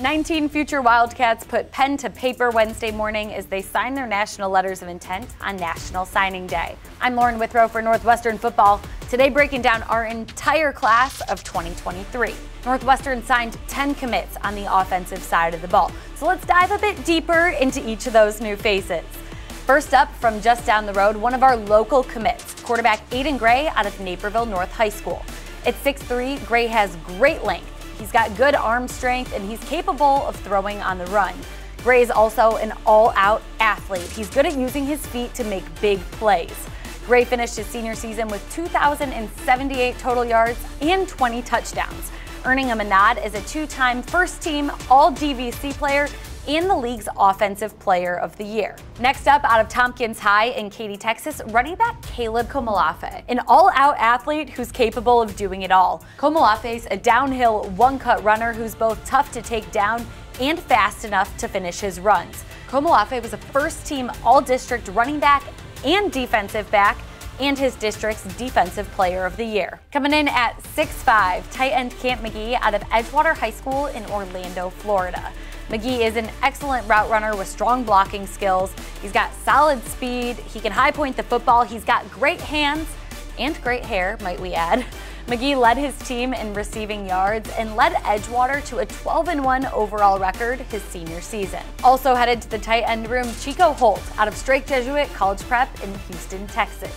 19 future Wildcats put pen to paper Wednesday morning as they signed their national letters of intent on National Signing Day. I'm Withrow for Northwestern football. Today breaking down our entire class of 2023. Northwestern signed 10 commits on the offensive side of the ball. So let's dive a bit deeper into each of those new faces. First up, from just down the road, one of our local commits, quarterback Aiden Gray out of Naperville North High School. At 6'3", Gray has great length. He's got good arm strength and he's capable of throwing on the run. Gray is also an all-out athlete. He's good at using his feet to make big plays. Gray finished his senior season with 2,078 total yards and 20 touchdowns, earning him a nod as a two-time first-team All-DVC player and the league's Offensive Player of the Year. Next up, out of Tompkins High in Katy, Texas, running back Caleb Komolafe, an all-out athlete who's capable of doing it all. Komolafe's a downhill one-cut runner who's both tough to take down and fast enough to finish his runs. Komolafe was a first-team All-District running back and defensive back, and his district's Defensive Player of the Year. Coming in at 6'5", tight end Camp McGee out of Edgewater High School in Orlando, Florida. McGee is an excellent route runner with strong blocking skills. He's got solid speed, he can high point the football, he's got great hands and great hair, might we add. McGee led his team in receiving yards and led Edgewater to a 12-1 overall record his senior season. Also headed to the tight end room, Chico Holt out of Strake Jesuit College Prep in Houston, Texas.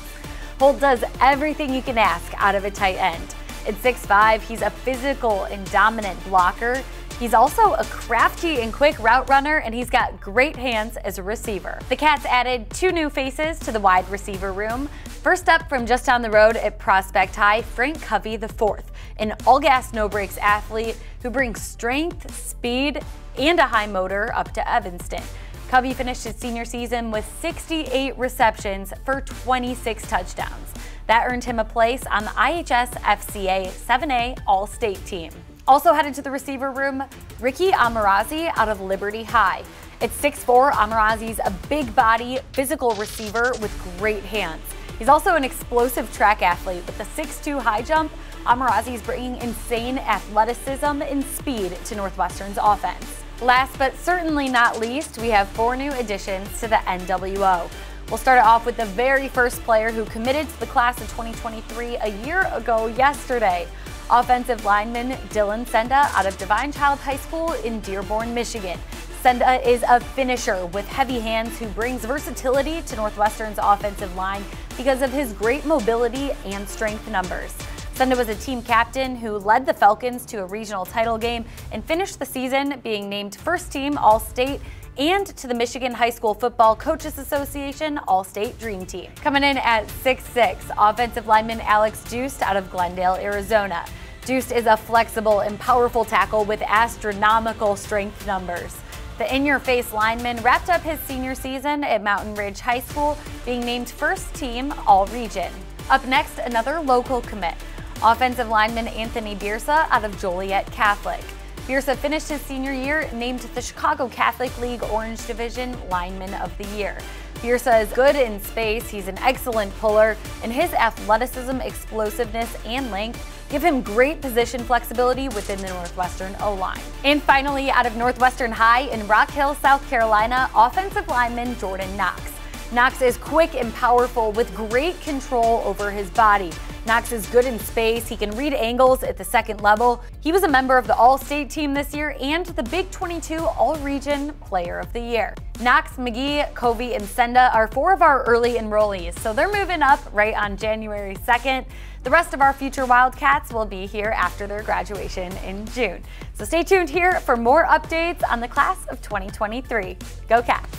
Holt does everything you can ask out of a tight end. At 6'5", he's a physical and dominant blocker. He's also a crafty and quick route runner, and he's got great hands as a receiver. The Cats added 2 new faces to the wide receiver room. First up, from just down the road at Prospect High, Frank Covey IV, an all-gas, no-brakes athlete who brings strength, speed, and a high motor up to Evanston. Covey finished his senior season with 68 receptions for 26 touchdowns. That earned him a place on the IHS FCA 7A All-State team. Also headed to the receiver room, Ricky Amarazi out of Liberty High. At 6'4", Amarazi's a big body, physical receiver with great hands. He's also an explosive track athlete. With the 6'2" high jump, Amarazi's bringing insane athleticism and speed to Northwestern's offense. Last but certainly not least, we have 4 new additions to the NWO. We'll start it off with the very first player who committed to the class of 2023 a year ago yesterday. Offensive lineman Dylan Senda out of Divine Child High School in Dearborn, Michigan. Senda is a finisher with heavy hands who brings versatility to Northwestern's offensive line because of his great mobility and strength numbers. Senda was a team captain who led the Falcons to a regional title game and finished the season being named first team All-State and to the Michigan High School Football Coaches Association All-State Dream Team. Coming in at 6'6", offensive lineman Alex Juiced out of Glendale, Arizona. Juiced is a flexible and powerful tackle with astronomical strength numbers. The in-your-face lineman wrapped up his senior season at Mountain Ridge High School, being named first team All-Region. Up next, another local commit, offensive lineman Anthony Biersa out of Joliet Catholic. Biersa finished his senior year named the Chicago Catholic League Orange Division Lineman of the Year. Biersa is good in space, he's an excellent puller, and his athleticism, explosiveness, and length give him great position flexibility within the Northwestern O-line. And finally, out of Northwestern High in Rock Hill, South Carolina, offensive lineman Jordan Knox. Knox is quick and powerful with great control over his body. Knox is good in space, he can read angles at the second level. He was a member of the All-State team this year and the Big 22 All-Region Player of the Year. Knox, McGee, Covey, and Senda are 4 of our early enrollees, so they're moving up right on January 2nd. The rest of our future Wildcats will be here after their graduation in June. So stay tuned here for more updates on the class of 2023. Go Cats!